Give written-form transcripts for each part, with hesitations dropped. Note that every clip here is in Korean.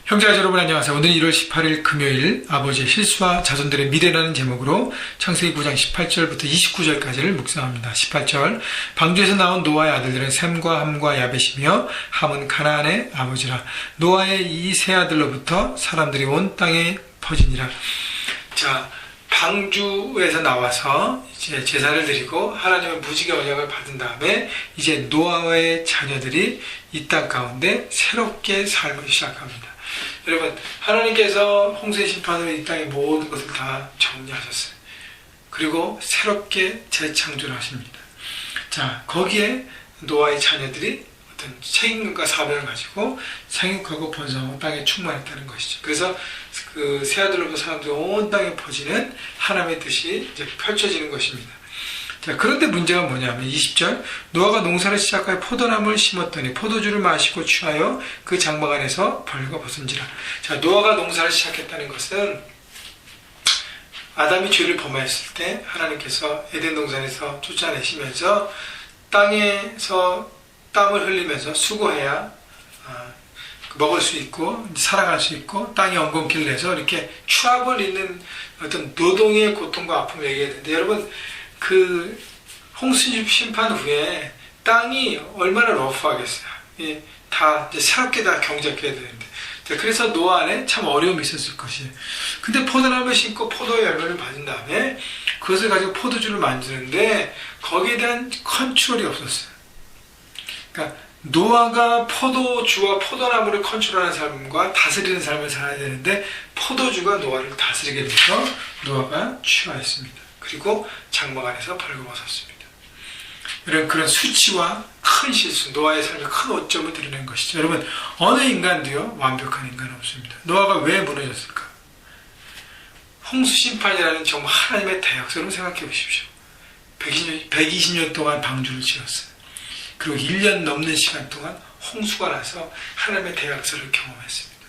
형제자 여러분 안녕하세요. 오늘은 1월 18일 금요일 아버지의 실수와 자손들의 미래라는 제목으로 창세기 9장 18절부터 29절까지를 묵상합니다. 18절 방주에서 나온 노아의 아들들은 셈과 함과 야벳이며 함은 가나안의 아버지라. 노아의 이 세 아들로부터 사람들이 온 땅에 퍼지니라. 자, 방주에서 나와서 이제 제사를 드리고 하나님의 무지개 언약을 받은 다음에 이제 노아의 자녀들이 이 땅 가운데 새롭게 삶을 시작합니다. 여러분, 하나님께서 홍수의 심판으로 이 땅의 모든 것을 다 정리하셨어요. 그리고 새롭게 재창조를 하십니다. 자, 거기에 노아의 자녀들이 어떤 책임과 사명을 가지고 생육하고 번성하고 땅에 충만했다는 것이죠. 그래서 그 세 아들로부터 사람들이 온 땅에 퍼지는 하나님의 뜻이 이제 펼쳐지는 것입니다. 자, 그런데 문제가 뭐냐면 20절 노아가 농사를 시작하여 포도나무를 심었더니 포도주를 마시고 취하여 그 장막 안에서 벌과 벗은지라. 자, 노아가 농사를 시작했다는 것은 아담이 죄를 범하였을 때 하나님께서 에덴 동산에서 쫓아내시면서 땅에서 땀을 흘리면서 수고해야 먹을 수 있고 살아갈 수 있고 땅이 엉겅퀴를 내서 이렇게 추압을 잇는 어떤 노동의 고통과 아픔을 얘기해야 되는데, 여러분 그 홍수 심판 후에 땅이 얼마나 러프하겠어요. 예, 다 이제 새롭게 다 경작해야 되는데, 그래서 노아 안에 참 어려움이 있었을 것이에요. 근데 포도나무를 심고 포도의 열매를 받은 다음에 그것을 가지고 포도주를 만드는데 거기에 대한 컨트롤이 없었어요. 그러니까 노아가 포도주와 포도나무를 컨트롤하는 삶과 다스리는 삶을 살아야 되는데 포도주가 노아를 다스리게 돼서 노아가 취하였습니다. 그리고 장막 안에서 벌거벗었습니다. 이런 그런 수치와 큰 실수, 노아의 삶의 큰 오점을 드러낸 것이죠. 여러분, 어느 인간도요 완벽한 인간은 없습니다. 노아가 왜 무너졌을까? 홍수 심판이라는 정말 하나님의 대역사를 생각해 보십시오. 120년 동안 방주를 지었어요. 그리고 1년 넘는 시간 동안 홍수가 나서 하나님의 대역사를 경험했습니다.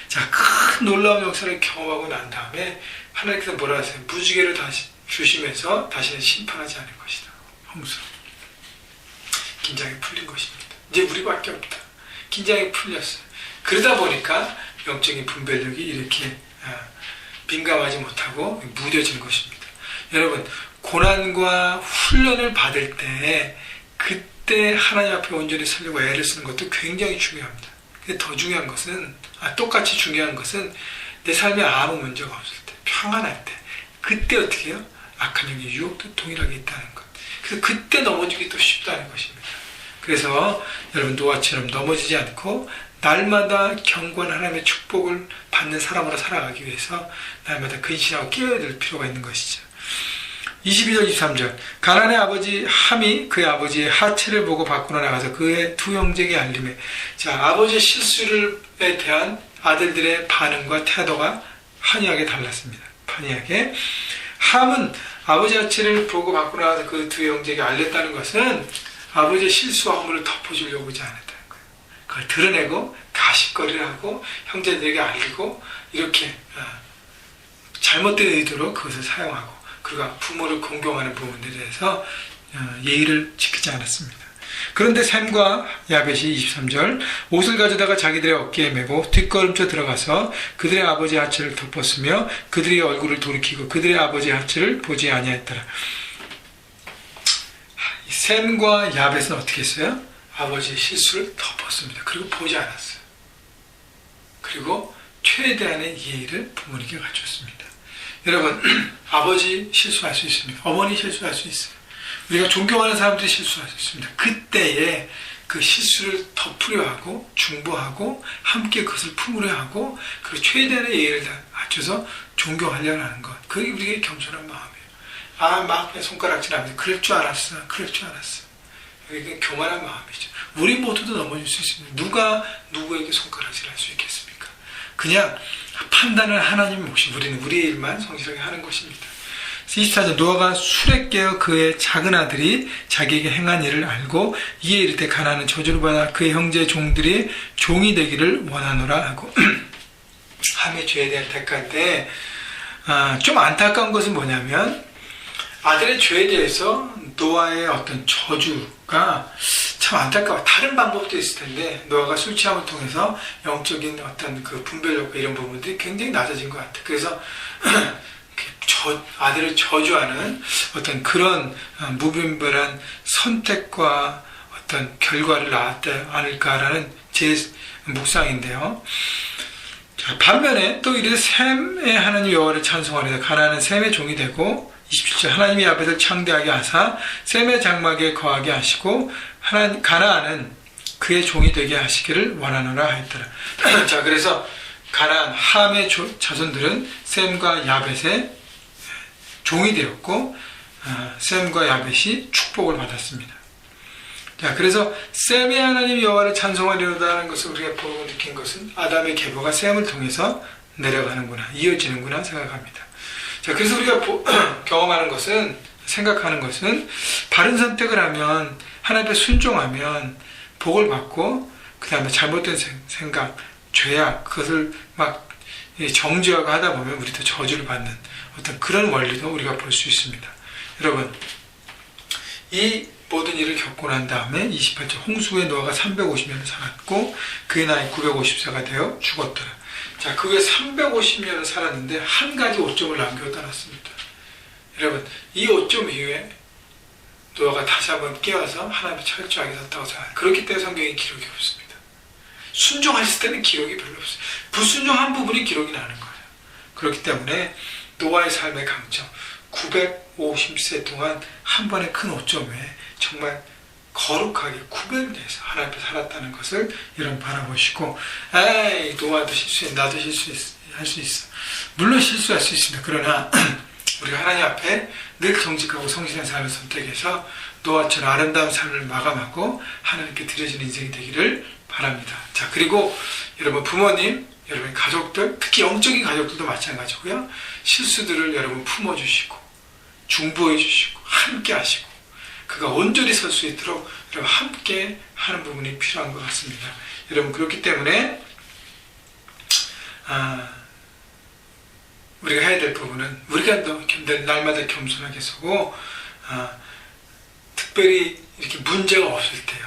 자, 큰 놀라운 역사를 경험하고 난 다음에 하나님께서 뭐라 하세요? 무지개를 다시 주시면서 다시는 심판하지 않을 것이다. 홍수. 긴장이 풀린 것입니다. 이제 우리밖에 없다. 긴장이 풀렸어요. 그러다 보니까 영적인 분별력이 이렇게 민감하지 못하고 무뎌진 것입니다. 여러분, 고난과 훈련을 받을 때 그때 하나님 앞에 온전히 서려고 애를 쓰는 것도 굉장히 중요합니다. 근데 더 중요한 것은 똑같이 중요한 것은 내 삶에 아무 문제가 없을 때, 평안할 때, 그때 어떻게 해요? 악한 영의 유혹도 동일하게 있다는 것. 그래서 그때 넘어지기 또 쉽다는 것입니다. 그래서 여러분, 노아처럼 넘어지지 않고 날마다 경고한 하나님의 축복을 받는 사람으로 살아가기 위해서 날마다 근신하고 깨어야 될 필요가 있는 것이죠. 22절 23절 가나안의 아버지 함이 그의 아버지의 하체를 보고 밖으로 나가서 그의 두 형제에게 알림해. 자, 아버지의 실수에 대한 아들들의 반응과 태도가 한이하게 달랐습니다. 판이하게. 함은 아버지 하체를 보고 밖으로 나가서 그 두 형제에게 알렸다는 것은 아버지의 실수와 허물을 덮어주려고 하지 않았다는 거예요. 그걸 드러내고 가십거리를 하고 형제들에게 알리고 이렇게 잘못된 의도로 그것을 사용하고, 그리고 부모를 공경하는 부분들에 대해서 예의를 지키지 않았습니다. 그런데 셈과 야벳이 23절 옷을 가져다가 자기들의 어깨에 메고 뒷걸음쳐 들어가서 그들의 아버지의 하체를 덮었으며 그들의 얼굴을 돌이키고 그들의 아버지의 하체를 보지 아니하였더라. 셈과 야벳은 어떻게 했어요? 아버지의 실수를 덮었습니다. 그리고 보지 않았어요. 그리고 최대한의 예의를 부모님께 갖췄습니다. 여러분, 아버지 실수할 수 있습니다. 어머니 실수할 수 있어요. 우리가 존경하는 사람들이 실수할 수 있습니다. 그때에 그 실수를 덮으려 하고 중보하고 함께 그것을 품으려 하고 그리고 최대한의 예의를 갖춰서 존경하려고 하는 것, 그게 우리에게 겸손한 마음이에요. 막 손가락질 하면서 그럴 줄 알았어. 이게 교만한 마음이죠. 우리 모두도 넘어질 수 있습니다. 누가 누구에게 손가락질 할 수 있겠습니까? 그냥 판단을 하나님 몫이, 우리는 우리의 일만 성실하게 하는 것입니다. 24절 노아가 술에 깨어 그의 작은 아들이 자기에게 행한 일을 알고 이에 이를 때 가나안은 저주를 받아 그의 형제 종들이 종이 되기를 원하노라 하고 함의 죄에 대한 대가인데, 좀 안타까운 것은 뭐냐면 아들의 죄에 대해서 노아의 어떤 저주가 참 안타까워. 다른 방법도 있을 텐데 노아가 술 취함을 통해서 영적인 어떤 그 분별력과 이런 부분들이 굉장히 낮아진 것 같아. 그래서 아들을 저주하는 어떤 그런 무분별한 선택과 어떤 결과를 낳았지 않을까라는 제 묵상인데요. 자, 반면에 또 이르되 셈의 하나님 여호와를 찬송하리다. 가나안은 셈의 종이 되고 27절 하나님이 야벳을 창대하게 하사 셈의 장막에 거하게 하시고 가나안은 그의 종이 되게 하시기를 원하노라 하였더라. 자, 그래서 가나안 함의 자손들은 셈과 야벳의 종이 되었고 셈과 야벳이 축복을 받았습니다. 자, 그래서 셈의 하나님 여호와를 찬송하리로다는 것을 우리가 보고 느낀 것은 아담의 계보가 셈을 통해서 내려가는구나, 이어지는구나 생각합니다. 자, 그래서 우리가 경험하는 것은, 생각하는 것은 바른 선택을 하면, 하나님 앞에 순종하면 복을 받고, 그 다음에 잘못된 생각, 죄악, 그것을 막 정죄하고 하다 보면 우리도 저주를 받는 어떤 그런 원리도 우리가 볼 수 있습니다. 여러분, 이 모든 일을 겪고 난 다음에 28절 홍수 후에 노아가 350년을 살았고 그의 나이 950세가 되어 죽었더라. 자, 그 후에 350년을 살았는데 한 가지 오점을 남겨 떠났습니다. 여러분, 이 오점 이후에 노아가 다시 한번 깨어서 하나님의 철저하게 섰다고 생각합니다. 그렇기 때문에 성경에 기록이 없습니다. 순종했을 때는 기록이 별로 없어요. 불순종한 부분이 기록이 나는 거예요. 그렇기 때문에 노아의 삶의 강점, 950세 동안 한 번의 큰 오점에 정말 거룩하게 구별돼서 하나님 앞에 살았다는 것을 여러분 바라보시고, 에이, 노아도 실수해, 나도 실수할 수 있어. 물론 실수할 수 있습니다. 그러나 우리가 하나님 앞에 늘 정직하고 성실한 삶을 선택해서 노아처럼 아름다운 삶을 마감하고 하나님께 드려지는 인생이 되기를 바랍니다. 자, 그리고 여러분 부모님, 여러분 가족들, 특히 영적인 가족들도 마찬가지고요. 실수들을 여러분 품어주시고 중보해 주시고 함께 하시고 그가 온전히 설 수 있도록 여러분 함께 하는 부분이 필요한 것 같습니다. 여러분, 그렇기 때문에 우리가 해야 될 부분은 우리가 날마다 겸손하게 서고 특별히 이렇게 문제가 없을 때요,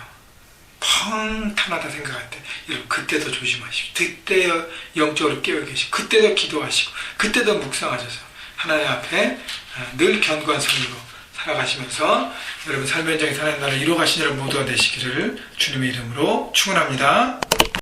평탄하다 생각할 때 여러분 그때도 조심하시고, 그때 영적으로 깨어 계시고, 그때도 기도하시고, 그때도 묵상하셔서 하나님 앞에 늘 견고한 삶으로 살아가시면서 여러분 삶의 현장에서 하나님 나라를 이루어가신 여러분 모두가 되시기를 주님의 이름으로 축원합니다.